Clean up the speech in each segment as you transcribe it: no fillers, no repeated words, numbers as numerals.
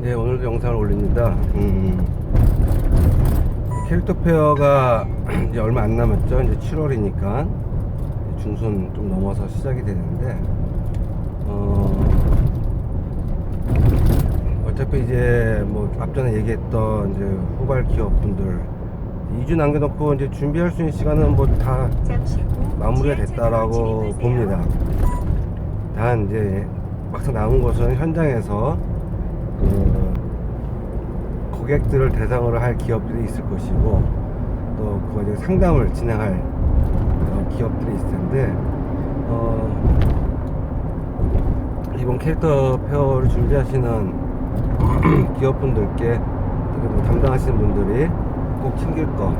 네, 오늘도 영상을 올립니다. 캐릭터 페어가 이제 얼마 안 남았죠. 이제 7월이니까 중순 좀 넘어서 시작이 되는데, 어차피 이제 뭐 앞전에 얘기했던 이제 후발 기업분들 2주 남겨놓고 이제 준비할 수 있는 시간은 뭐 다 마무리가 됐다라고 봅니다. 단 이제 막상 남은 것은 현장에서 고객들을 대상으로 할 기업들이 있을 것이고, 또 그거에 상담을 진행할 기업들이 있을 텐데, 이번 캐릭터 페어를 준비하시는 기업분들께 뭐 담당하시는 분들이 꼭 챙길 거,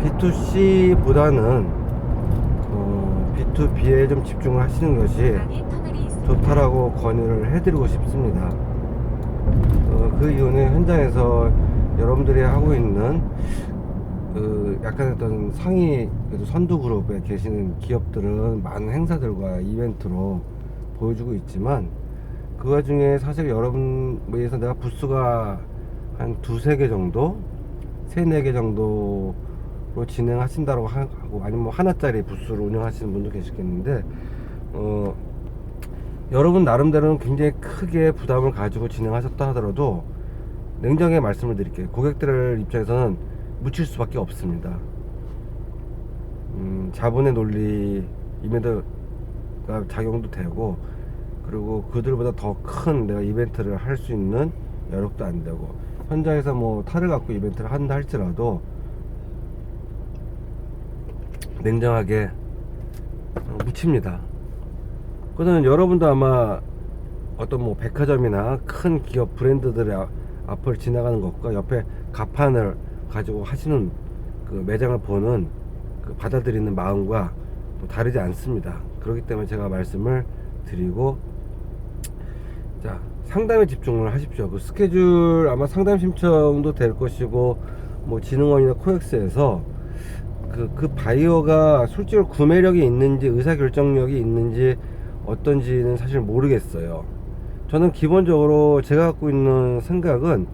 B2C보다는 B2B에 좀 집중을 하시는 것이 좋다라고 건의를 해드리고 싶습니다. 그 이유는 현장에서 여러분들이 하고 있는 약간 어떤 상위 선두 그룹에 계시는 기업들은 많은 행사들과 이벤트로 보여주고 있지만, 그 와중에 사실 여러분에서 내가 부스가 한 두세 개 정도, 세네 개 정도로 진행하신다고 하고, 아니면 뭐 하나짜리 부스를 운영하시는 분도 계시겠는데, 여러분 나름대로는 굉장히 크게 부담을 가지고 진행하셨다 하더라도 냉정하게 말씀을 드릴게요. 고객들 입장에서는 묻힐 수밖에 없습니다. 자본의 논리 이벤트가 작용도 되고, 그리고 그들보다 더 큰 내가 이벤트를 할 수 있는 여력도 안 되고, 현장에서 뭐 탈을 갖고 이벤트를 한다 할지라도 냉정하게 묻힙니다. 그거는 여러분도 아마 어떤 뭐 백화점이나 큰 기업 브랜드들의 앞을 지나가는 것과 옆에 가판을 가지고 하시는 그 매장을 보는 그 받아들이는 마음과 또 다르지 않습니다. 그렇기 때문에 제가 말씀을 드리고, 자, 상담에 집중을 하십시오. 그 스케줄 아마 상담 신청도 될 것이고, 뭐 진흥원이나 코엑스에서 그 바이어가 실제로 구매력이 있는지 의사결정력이 있는지 어떤지는 사실 모르겠어요. 저는 기본적으로 제가 갖고 있는 생각은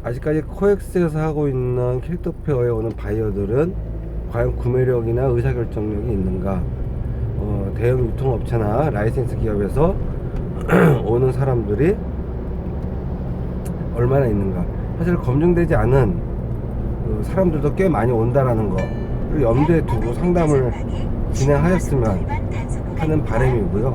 아직까지 코엑스에서 하고 있는 캐릭터 페어에 오는 바이어들은 과연 구매력이나 의사결정력이 있는가, 대형 유통업체나 라이센스 기업에서 오는 사람들이 얼마나 있는가, 사실 검증되지 않은 사람들도 꽤 많이 온다라는 거를 염두에 두고 상담을 진행하였으면 하는 바람이고요.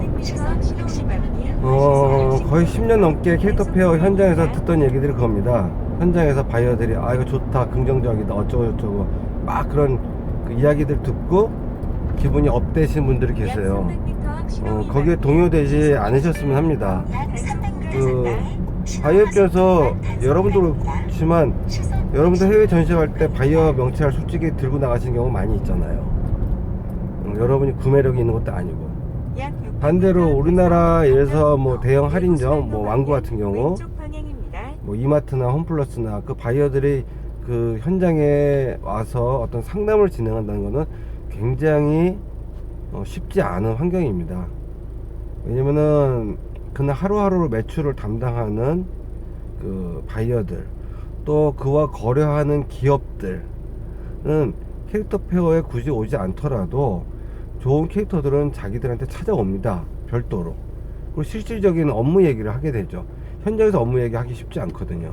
거의 10년 넘게 캐릭터 페어 현장에서 듣던 얘기들이 그겁니다. 현장에서 바이어들이 이거 좋다, 긍정적이다, 어쩌고 저쩌고 막 그런 그 이야기들 듣고 기분이 업되신 분들이 계세요. 거기에 동요되지 않으셨으면 합니다. 바이어 입장에서 여러분도 그렇지만, 여러분들 해외 전시할 때 바이어 명찰 솔직히 들고 나가시는 경우 많이 있잖아요. 여러분이 구매력이 있는 것도 아니고, 반대로 우리나라에서 뭐 대형 할인점, 뭐 왕구 같은 경우, 뭐 이마트나 홈플러스나 그 바이어들이 그 현장에 와서 어떤 상담을 진행한다는 것은 굉장히 쉽지 않은 환경입니다. 왜냐면은 그날 하루하루 매출을 담당하는 그 바이어들, 또 그와 거래하는 기업들은 캐릭터 페어에 굳이 오지 않더라도 좋은 캐릭터들은 자기들한테 찾아옵니다. 별도로. 그리고 실질적인 업무 얘기를 하게 되죠. 현장에서 업무 얘기하기 쉽지 않거든요.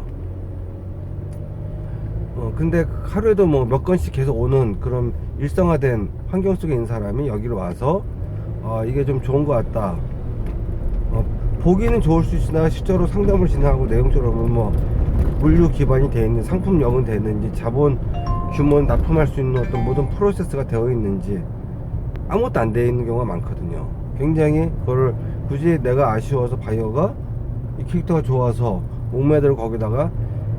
근데 하루에도 뭐 몇 건씩 계속 오는 그런 일상화된 환경 속에 있는 사람이 여기로 와서 이게 좀 좋은 것 같다, 보기는 좋을 수 있으나 실제로 상담을 진행하고 내용적으로 뭐 물류 기반이 되어 있는, 상품력은 되어 있는지, 자본 규모는 납품할 수 있는 어떤 모든 프로세스가 되어 있는지 아무것도 안 되어 있는 경우가 많거든요. 굉장히 그거를 굳이 내가 아쉬워서 바이어가 이 캐릭터가 좋아서 목매들을 거기다가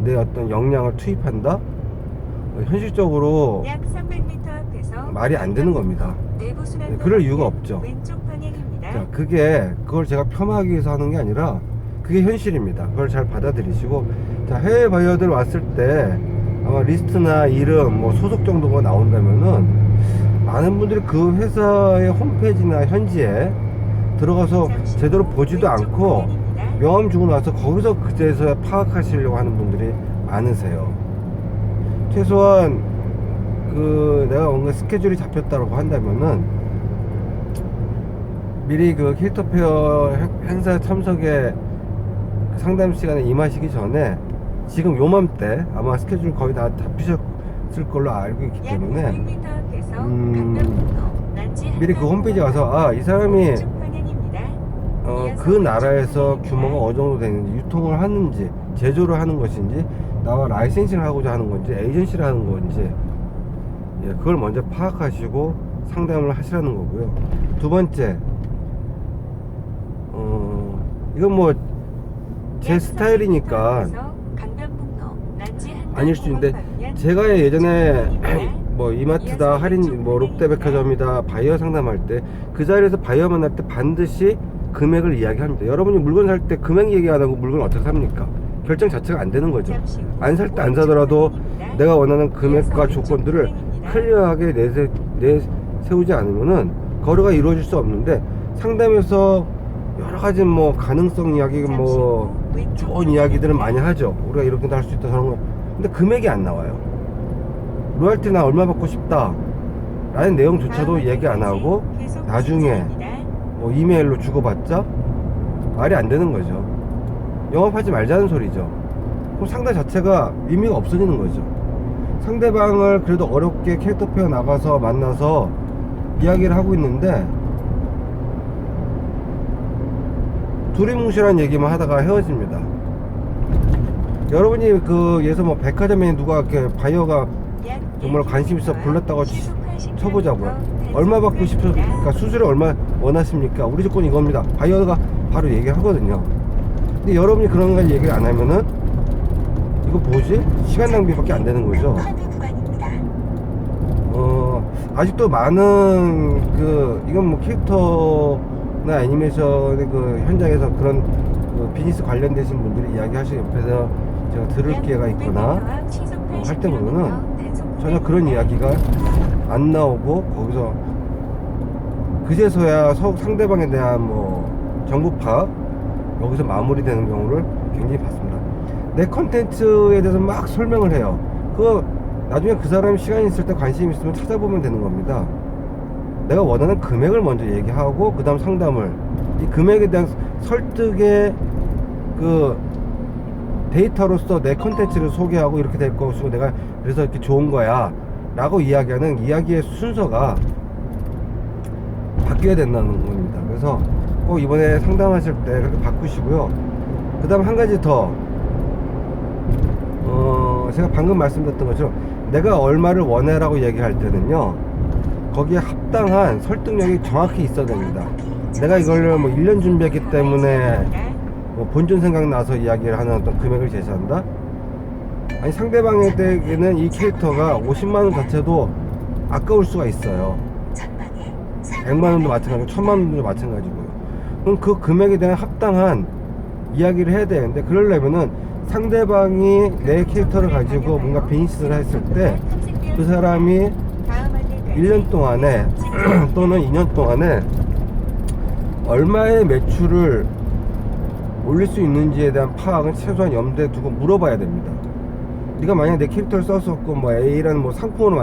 내 어떤 역량을 투입한다? 현실적으로 말이 안 되는 겁니다. 그럴 이유가 없죠. 자, 그걸 제가 폄하하기 위해서 하는 게 아니라 그게 현실입니다. 그걸 잘 받아들이시고, 자, 해외 바이어들 왔을 때 아마 리스트나 이름, 뭐 소속 정도가 나온다면은 많은 분들이 그 회사의 홈페이지나 현지에 들어가서 제대로 보지도 않고 명함 주고 나서 거기서 그제서야 파악하시려고 하는 분들이 많으세요. 최소한 내가 뭔가 스케줄이 잡혔다고 한다면은 미리 그 캐릭터 페어 행사 참석에 상담 시간에 임하시기 전에 지금 요맘때 아마 스케줄 거의 다 잡히셨을 걸로 알고 있기 때문에 미리 그 홈페이지에 가서 이 사람이 그 나라에서 규모가 어느 정도 되는지, 유통을 하는지, 제조를 하는 것인지, 나와 라이센싱을 하고자 하는 건지, 에이전시를 하는 건지, 그걸 먼저 파악하시고 상담을 하시라는 거고요. 두 번째, 이건 뭐 제 스타일이니까 아닐 수 있는데, 제가 예전에 뭐 이마트다, 할인, 뭐 롯데백화점이다 바이어 상담할 때 그 자리에서 바이어 만날 때 반드시 금액을 이야기합니다. 여러분이 물건 살 때 금액 얘기 안 하고 물건을 어떻게 삽니까? 결정 자체가 안 되는 거죠. 안 살 때 안 사더라도 내가 원하는 금액과 조건들을 클리어하게 내세우지 않으면은 거래가 이루어질 수 없는데, 상담에서 여러 가지 뭐 가능성 이야기, 뭐 좋은 이야기들은 많이 하죠. 우리가 이렇게도 할 수 있다 저런 거. 근데 금액이 안 나와요. 로열티 나 얼마 받고 싶다 라는 내용조차도 얘기 안 하고 나중에 뭐 이메일로 주고받자 말이 안 되는 거죠. 영업하지 말자는 소리죠. 그럼 상담 자체가 의미가 없어지는 거죠. 상대방을 그래도 어렵게 캐릭터 페어 나가서 만나서 이야기를 하고 있는데 두리뭉실한 얘기만 하다가 헤어집니다. 여러분이 예서 뭐 백화점에 누가 이렇게 바이어가 정말 관심 있어 불렀다고 쳐보자고요. 얼마 받고 싶습니까? 수수료 얼마 원하십니까? 우리 조건 이겁니다. 바이어가 바로 얘기하거든요. 근데 여러분이 그런 걸 얘기를 안 하면은 이거 뭐지? 시간 낭비밖에 안 되는 거죠. 아직도 많은 이건 뭐 캐릭터나 애니메이션의 현장에서 그런 비즈니스 관련되신 분들이 이야기하시고 옆에서 제가 들을 기회가 있거나 할 때 보면은 전혀 그런 이야기가 안 나오고, 거기서 그제서야 상대방에 대한 뭐 정보 파악 여기서 마무리되는 경우를 굉장히 봤습니다. 내 컨텐츠에 대해서 막 설명을 해요. 나중에 그 사람이 시간이 있을 때 관심 있으면 찾아보면 되는 겁니다. 내가 원하는 금액을 먼저 얘기하고 그 다음 상담을, 이 금액에 대한 설득의 데이터로서 내 컨텐츠를 소개하고 이렇게 될 것이고 내가 그래서 이렇게 좋은 거야 라고 이야기하는 이야기의 순서가 바뀌어야 된다는 겁니다. 그래서 꼭 이번에 상담하실 때 그렇게 바꾸시고요. 그 다음 한 가지 더, 제가 방금 말씀드렸던 것처럼 내가 얼마를 원해라고 얘기할 때는요, 거기에 합당한 설득력이 정확히 있어야 됩니다. 내가 이걸 뭐 1년 준비했기 때문에 뭐 본전 생각나서 이야기를 하는 어떤 금액을 제시한다? 아니, 상대방에게는 이 캐릭터가 50만원 자체도 아까울 수가 있어요. 100만원도 마찬가지고 1000만원도 마찬가지고요. 그럼 그 금액에 대한 합당한 이야기를 해야 되는데, 그러려면은 상대방이 내 캐릭터를 가지고 뭔가 비즈니스를 했을 때 그 사람이 1년 동안에 또는 2년 동안에 얼마의 매출을 올릴 수 있는지에 대한 파악은 최소한 염두에 두고 물어봐야 됩니다. 네가 만약 내 캐릭터를 썼었고 뭐 A라는 뭐 상품으로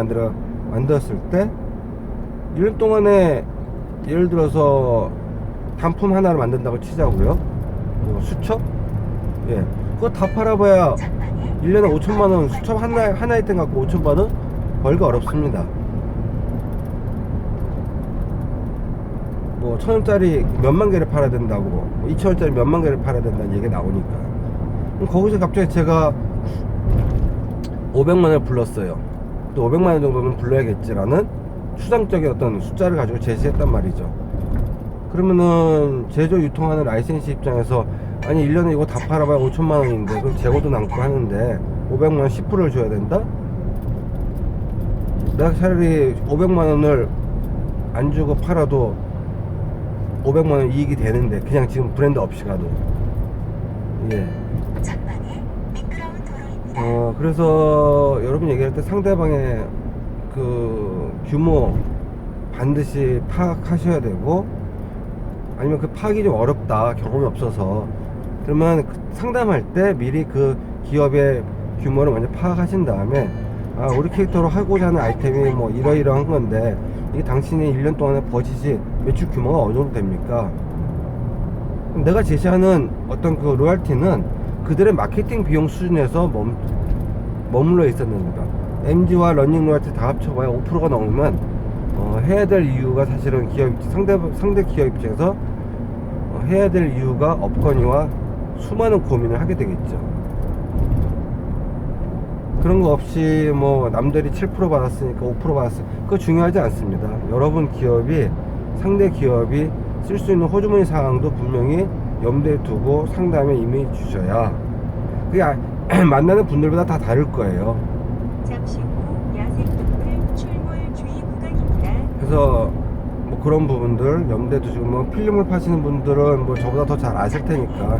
만들었을 때 1년 동안에 예를 들어서 단품 하나를 만든다고 치자고요. 뭐 수첩? 예. 그거 다 팔아봐야 1년에 5천만원, 수첩 하나 아이템 갖고 5천만원 벌기 어렵습니다. 뭐 1,000원짜리 몇만 개를 팔아야 된다고, 뭐 2,000원짜리 몇만 개를 팔아야 된다는 얘기가 나오니까, 그럼 거기서 갑자기 제가 500만원을 불렀어요. 또 500만원 정도는 불러야겠지라는 추상적인 어떤 숫자를 가지고 제시했단 말이죠. 그러면은 제조 유통하는 라이센스 입장에서 아니 1년에 이거 다 팔아봐야 5천만원인데 그럼 재고도 남고 하는데 500만원 10%를 줘야 된다? 내가 차라리 500만원을 안 주고 팔아도 500만원 이익이 되는데, 그냥 지금 브랜드 없이 가도. 예. 그래서 여러분 얘기할 때 상대방의 규모 반드시 파악하셔야 되고, 아니면 그 파악이 좀 어렵다, 경험이 없어서, 그러면 상담할 때 미리 그 기업의 규모를 먼저 파악하신 다음에, 아, 우리 캐릭터로 하고자 하는 아이템이 뭐 이러이러한 건데 이게 당신이 1년 동안의 버짓이 매출 규모가 어느 정도 됩니까? 내가 제시하는 어떤 그 로얄티는 그들의 마케팅 비용 수준에서 머물러 있었는가. MG와 러닝 로얄티 다 합쳐봐야 5%가 넘으면 해야 될 이유가 사실은 상대 기업 입장에서 해야 될 이유가 없거니와 수많은 고민을 하게 되겠죠. 그런 거 없이 뭐 남들이 7% 받았으니까 5% 받았으니까 그거 중요하지 않습니다. 여러분 기업이, 상대 기업이 쓸 수 있는 호주머니 상황도 분명히 염두에 두고 상담에 임해 주셔야 그게 만나는 분들마다 다 다를 거예요. 잠시 후 야생동물 출몰 주의 구간입니다. 그래서 뭐 그런 부분들 염두에 두시고, 뭐 필름을 파시는 분들은 뭐 저보다 더 잘 아실 테니까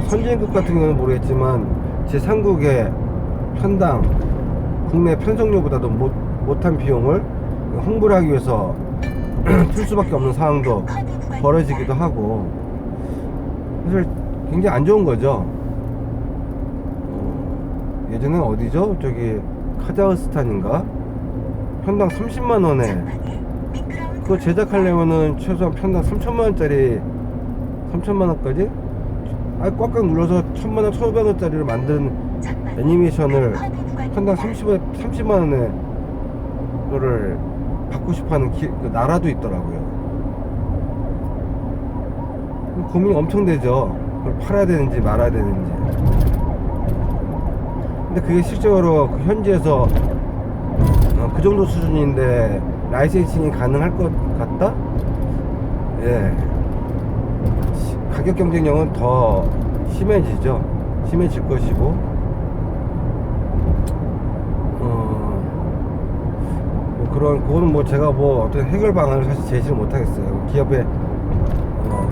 선진국 같은 경우는 모르겠지만 제3국의 편당 국내 편성료보다도 못한 비용을 홍보를 하기 위해서 틀 수밖에 없는 상황도 벌어지기도 하고, 사실 굉장히 안 좋은 거죠. 예전엔 어디죠? 저기 카자흐스탄인가? 편당 30만원에 그거 제작하려면은 최소한 편당 3천만원짜리 3천만원까지? 꽉꽉 눌러서 1000만원 1500원짜리를 만든 애니메이션을 편당 30만원에 그거를 받고 싶어하는 그 나라도 있더라고요. 고민이 엄청 되죠. 그걸 팔아야 되는지 말아야 되는지. 근데 그게 실제로 그 현지에서 그 정도 수준인데 라이센싱이 가능할 것 같다? 예. 가격 경쟁력은 더 심해질 것이고, 그거는 뭐 제가 뭐 어떤 해결 방안을 사실 제시를 못 하겠어요. 기업의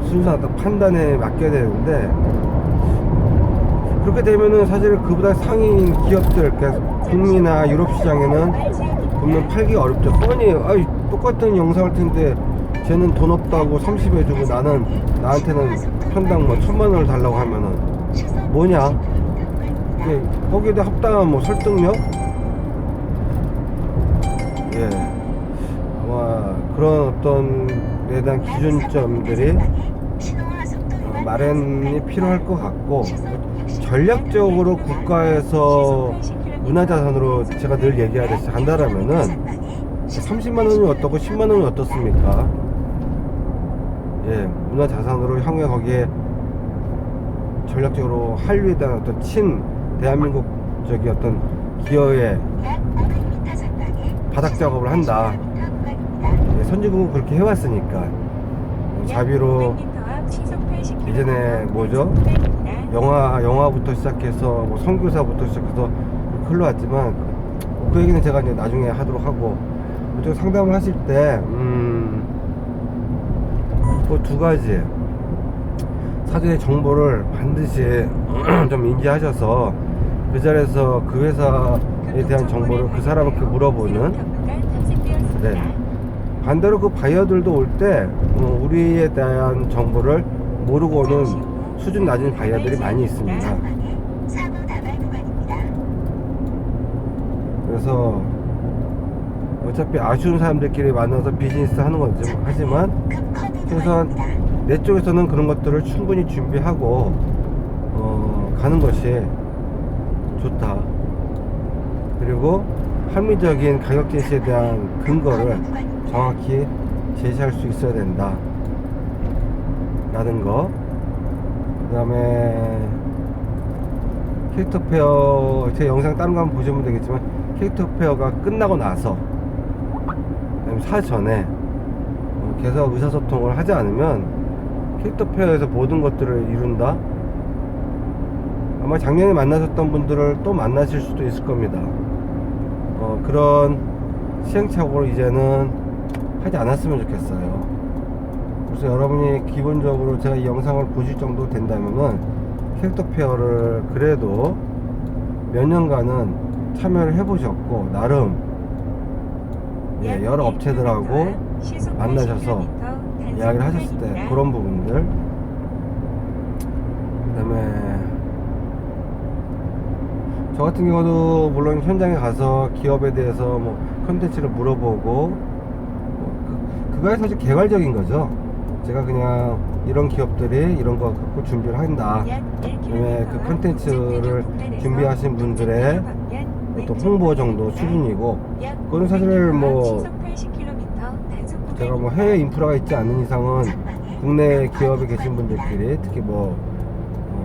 순수한 어떤 판단에 맡겨야 되는데, 그렇게 되면은 사실 그보다 상위 기업들, 그러니까 북미나 유럽 시장에는 보면 팔기가 어렵죠. 뻔히 똑같은 영상일 텐데 쟤는 돈 없다고 30 해주고 나한테는 편당 뭐 1000만원을 달라고 하면은 뭐냐? 거기에다 합당한 뭐 설득력? 예. 아마 그런 어떤 에 대한 기준점들이 마련이 필요할 것 같고, 전략적으로 국가에서 문화자산으로 제가 늘 얘기하듯이 한다라면은 30만원이 어떻고 10만원이 어떻습니까? 예, 문화자산으로 향후에 거기에 전략적으로 한류에 대한 어떤 대한민국적인 어떤 기여의 바닥 작업을 한다. 예, 선진국은 그렇게 해왔으니까. 자비로 예전에 뭐죠? 영화부터 시작해서 뭐 선교사부터 시작해서 흘러왔지만, 그 얘기는 제가 이제 나중에 하도록 하고, 그쪽 상담을 하실 때 그 두 가지 사전에 정보를 반드시 좀 인지하셔서 그 자리에서 그 회사에 대한 정보를 그 사람한테 물어보는. 네. 반대로 그 바이어들도 올 때 우리에 대한 정보를 모르고 오는 수준 낮은 바이어들이 많이 있습니다. 그래서 어차피 아쉬운 사람들끼리 만나서 비즈니스 하는 거죠. 하지만 최소한 내 쪽에서는 그런 것들을 충분히 준비하고 가는 것이 좋다. 그리고 합리적인 가격 제시에 대한 근거를 정확히 제시할 수 있어야 된다 라는 거. 그 다음에 캐릭터 페어, 제 영상 다른 거 한번 보시면 되겠지만, 캐릭터 페어가 끝나고 나서 사전에 계속 의사소통을 하지 않으면 캐릭터 페어에서 모든 것들을 이룬다. 아마 작년에 만나셨던 분들을 또 만나실 수도 있을 겁니다. 그런 시행착오를 이제는 하지 않았으면 좋겠어요. 그래서 여러분이 기본적으로 제가 이 영상을 보실 정도 된다면은 캐릭터 페어를 그래도 몇 년간은 참여를 해보셨고, 나름 여러 업체들하고 만나셔서 이야기를 하셨을 때 그런 부분들, 그다음에 저 같은 경우도 물론 현장에 가서 기업에 대해서 뭐 컨텐츠를 물어보고 그거야 사실 개괄적인 거죠. 제가 그냥 이런 기업들이 이런 거 갖고 준비를 한다, 그다음에 그 컨텐츠를 준비하신 분들의 어떤 홍보 정도 수준이고, 그거는 사실 뭐 제가 뭐 해외 인프라가 있지 않는 이상은 국내 기업에 계신 분들끼리 특히 뭐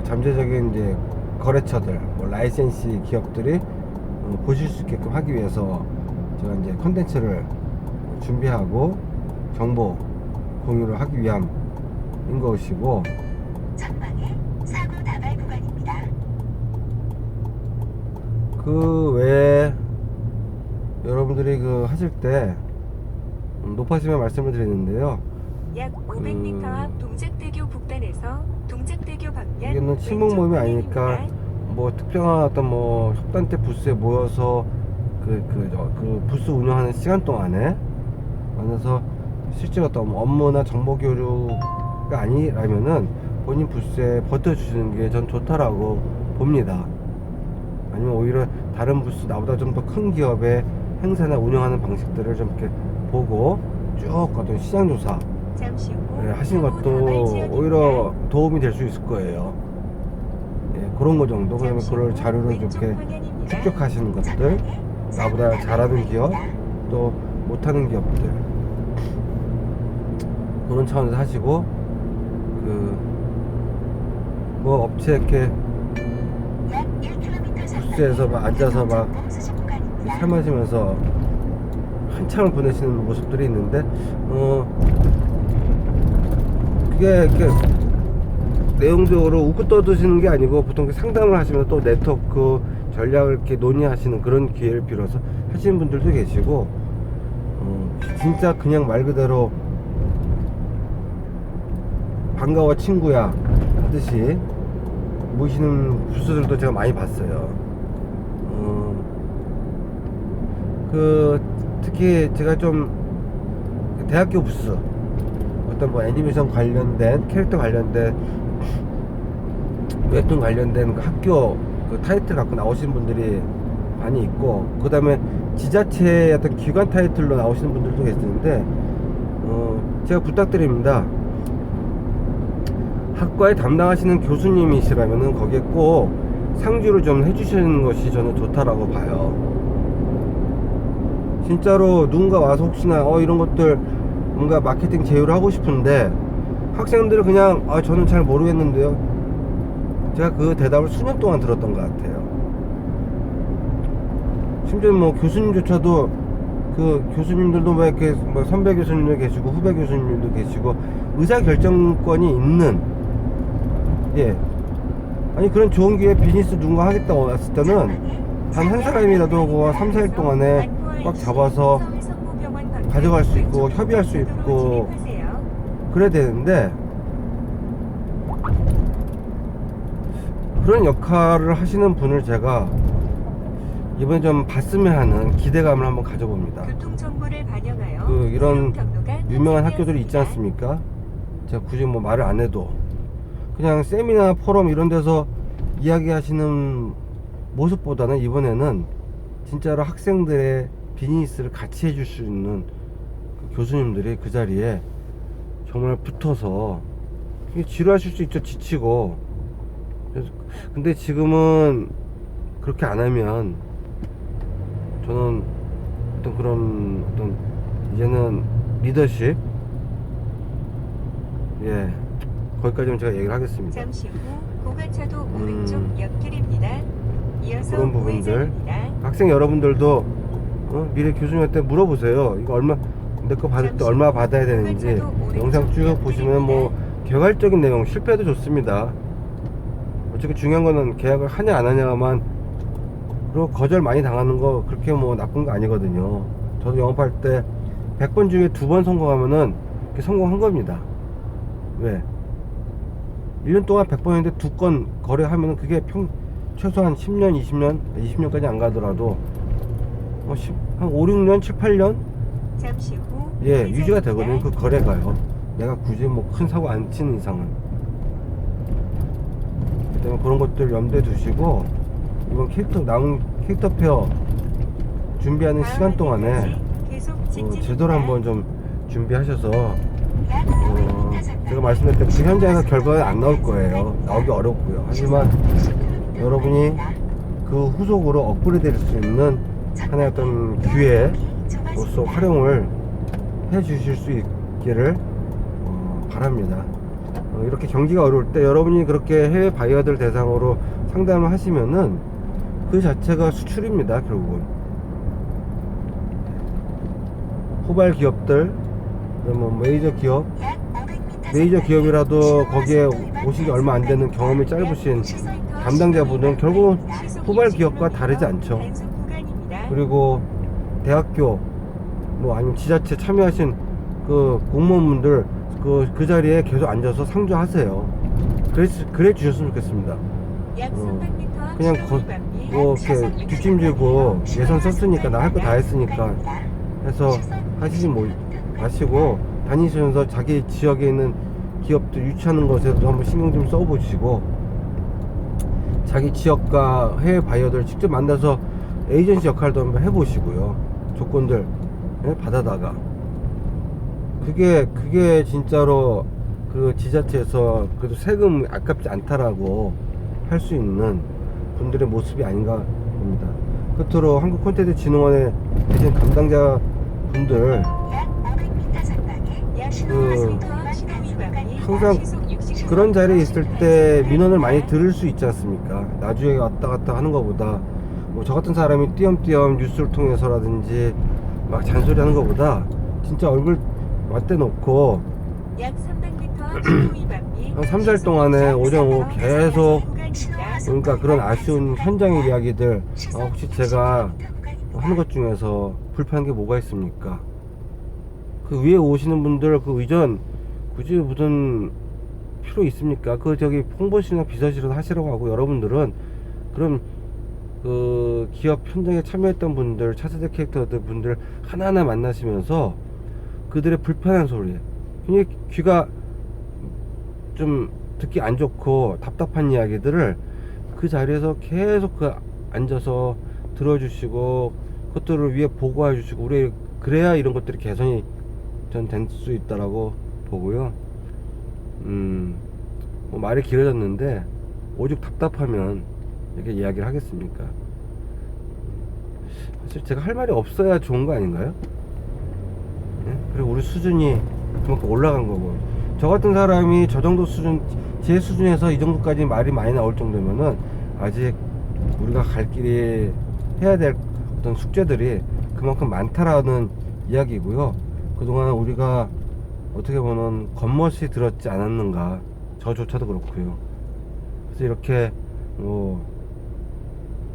잠재적인 이제 거래처들, 뭐 라이센시 기업들이 보실 수 있게끔 하기 위해서 제가 이제 컨텐츠를 준비하고 정보 공유를 하기 위함인 것이고, 전방에 사고 다발 구간입니다. 그 외에 여러분들이 그 하실 때 높아지면 말씀을 드리는데요. 약 500m 앞 동작대교 북단에서 동작대교 방면 이게는 친목 모임이 아니니까 뭐 특정한 어떤 뭐 협단체 부스에 모여서 그 부스 운영하는 시간 동안에 만나서 실제 어떤 업무나 정보 교류가 아니라면은 본인 부스에 버텨주시는 게 전 좋다라고 봅니다. 아니면 오히려 다른 부스, 나보다 좀 더 큰 기업의 행사나 운영하는 방식들을 좀 이렇게 보고 쭉 어떤 시장 조사 잠시 후 하시는 것도 오히려 도움이 될 수 있을 거예요. 예, 그런 거 정도. 그다음에 그걸 자료를 좀 이렇게 축적하시는 것들, 나보다 잘하는 기업, 또 못하는 기업들, 그런 차원에서 하시고, 뭐 업체 이렇게 부스에서 막 앉아서 막 술 마시면서 한참을 보내시는 모습들이 있는데, 그게 이렇게 내용적으로 웃고 떠드시는 게 아니고 보통 상담을 하시면 또 네트워크 전략을 이렇게 논의하시는 그런 기회를 빌어서 하시는 분들도 계시고, 진짜 그냥 말 그대로 반가워 친구야 하듯이 모시는 부스들도 제가 많이 봤어요. 특히 제가 좀 대학교 부스, 어떤 뭐 애니메이션 관련된 캐릭터 관련된 웹툰 관련된 그 학교 그 타이틀 갖고 나오시는 분들이 많이 있고, 그 다음에 지자체의 어떤 기관 타이틀로 나오시는 분들도 계시는데, 제가 부탁드립니다. 학과에 담당하시는 교수님이시라면은 거기에 꼭 상주를 좀 해주시는 것이 저는 좋다라고 봐요. 진짜로 누군가 와서 혹시나 이런 것들 뭔가 마케팅 제휴를 하고 싶은데 학생들은 그냥 저는 잘 모르겠는데요. 제가 그 대답을 수년 동안 들었던 것 같아요. 심지어 뭐 교수님조차도, 그 교수님들도 뭐 이렇게 뭐 선배 교수님도 계시고 후배 교수님도 계시고 의사 결정권이 있는, 예, 아니 그런 좋은 기회에 비즈니스 누군가 하겠다고 왔을 때는 단 한 사람이라도 그 3, 4일 동안에 꽉 잡아서 가져갈 수 있고 협의할 수 있고 그래야 되는데, 그런 역할을 하시는 분을 제가 이번에 좀 봤으면 하는 기대감을 한번 가져봅니다. 이런 유명한 학교들이 있지 않습니까? 제가 굳이 뭐 말을 안 해도 그냥 세미나 포럼 이런 데서 이야기하시는 모습보다는 이번에는 진짜로 학생들의 비즈니스를 같이 해줄 수 있는 그 교수님들이 그 자리에 정말 붙어서, 지루하실 수 있죠, 지치고. 근데 지금은 그렇게 안 하면 저는 어떤 이제는 리더십, 예, 거기까지는 제가 얘기를 하겠습니다. 잠시 후 고가차도 오른쪽 옆길입니다. 이어서 그런 부분들, 우회전입니다. 학생 여러분들도 미래 교수님한테 물어보세요. 이거 얼마, 내 거 받을 때 얼마 받아야 되는지 영상 쭉 보시면 뭐 개괄적인 내용, 실패도 좋습니다. 어차피 중요한 거는 계약을 하냐 안 하냐만, 그리고 거절 많이 당하는 거 그렇게 뭐 나쁜 거 아니거든요. 저도 영업할 때 100번 중에 2번 성공하면은 그게 성공한 겁니다. 왜? 1년 동안 100번인데 2건 거래하면은 그게 최소한 10년, 20년까지 안 가더라도 한 5, 6년, 7, 8년? 잠시 후 예, 유지가 되거든요. 그 거래가요. 내가 굳이 뭐 큰 사고 안 치는 이상은. 그 때문에 그런 것들 염두에 두시고 이번 남은 캐릭터 페어 준비하는 시간 동안에 제대로 한번 좀 준비하셔서 제가 말씀드렸던 그 현장에서 결과가 안 나올 거예요. 나오기 어렵고요. 하지만 여러분이 그 후속으로 업그레이드 될 수 있는 하나의 어떤 기회로서 활용을 해 주실 수 있기를 바랍니다. 이렇게 경기가 어려울 때 여러분이 그렇게 해외 바이어들 대상으로 상담을 하시면은 그 자체가 수출입니다. 결국은 후발 기업들, 뭐 메이저 기업이라도 거기에 오신 게 얼마 안 되는 경험이 짧으신 담당자분은 결국은 후발 기업과 다르지 않죠. 그리고 대학교 뭐 아니면 지자체 참여하신 그 공무원분들 그 자리에 계속 앉아서 상주하세요. 그래 주셨으면 좋겠습니다. 그냥 뭐 이렇게 뒷짐지고 예산 썼으니까 나 할 거 다 했으니까 해서 하시지 마시고 다니시면서 자기 지역에 있는 기업들 유치하는 것에도 한번 신경 좀 써보시고 자기 지역과 해외 바이어들 직접 만나서 에이전시 역할도 한번 해보시고요. 조건들 받아다가 그게 진짜로 그 지자체에서 그래도 세금 아깝지 않다라고 할 수 있는 분들의 모습이 아닌가 봅니다. 끝으로 한국콘텐츠진흥원에 계신 담당자 분들 항상 그런 자리에 있을 때 민원을 많이 들을 수 있지 않습니까? 나중에 왔다 갔다 하는 것보다 뭐 저 같은 사람이 띄엄띄엄 뉴스를 통해서라든지 막 잔소리 하는 것보다 진짜 얼굴 맞대 놓고 한 3달 동안에 오전 오후 계속 그러니까 그런 아쉬운 현장의 이야기들 혹시 제가 하는 것 중에서 불편한 게 뭐가 있습니까? 그 위에 오시는 분들 그 의전 굳이 무슨 필요 있습니까? 그 저기 홍보실이나 비서실에서 하시라고 하고 여러분들은 그럼 그 기업 현장에 참여했던 분들 차세대 캐릭터들 분들 하나하나 만나시면서 그들의 불편한 소리 굉장히 귀가 좀 듣기 안 좋고 답답한 이야기들을 그 자리에서 계속 앉아서 들어주시고 그것들을 위에 보고해 주시고 우리 그래야 이런 것들이 개선이 전 될 수 있다라고 보고요. 뭐 말이 길어졌는데 오죽 답답하면 이렇게 이야기를 하겠습니까? 사실 제가 할 말이 없어야 좋은 거 아닌가요? 네? 그리고 우리 수준이 그만큼 올라간 거고 저 같은 사람이 저 정도 수준 제 수준에서 이 정도까지 말이 많이 나올 정도면은 아직 우리가 갈 길이 해야 될 어떤 숙제들이 그만큼 많다라는 이야기고요. 그동안 우리가 어떻게 보면 겉멋이 들었지 않았는가 저조차도 그렇고요. 그래서 이렇게 뭐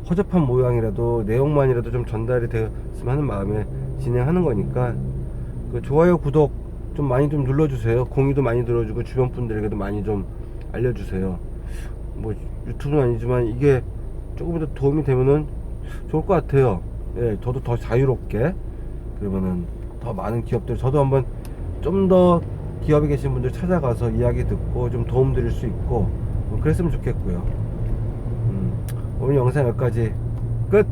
허접한 모양이라도 내용만이라도 좀 전달이 되었으면 하는 마음에 진행하는 거니까 그 좋아요 구독 좀 많이 좀 눌러주세요. 공유도 많이 들어주고 주변 분들에게도 많이 좀 알려주세요. 뭐 유튜브는 아니지만 이게 조금 더 도움이 되면은 좋을 것 같아요. 예, 저도 더 자유롭게 그러면은 더 많은 기업들 저도 한번 좀 더 기업에 계신 분들 찾아가서 이야기 듣고 좀 도움 드릴 수 있고 그랬으면 좋겠고요. 오늘 영상 여기까지 끝.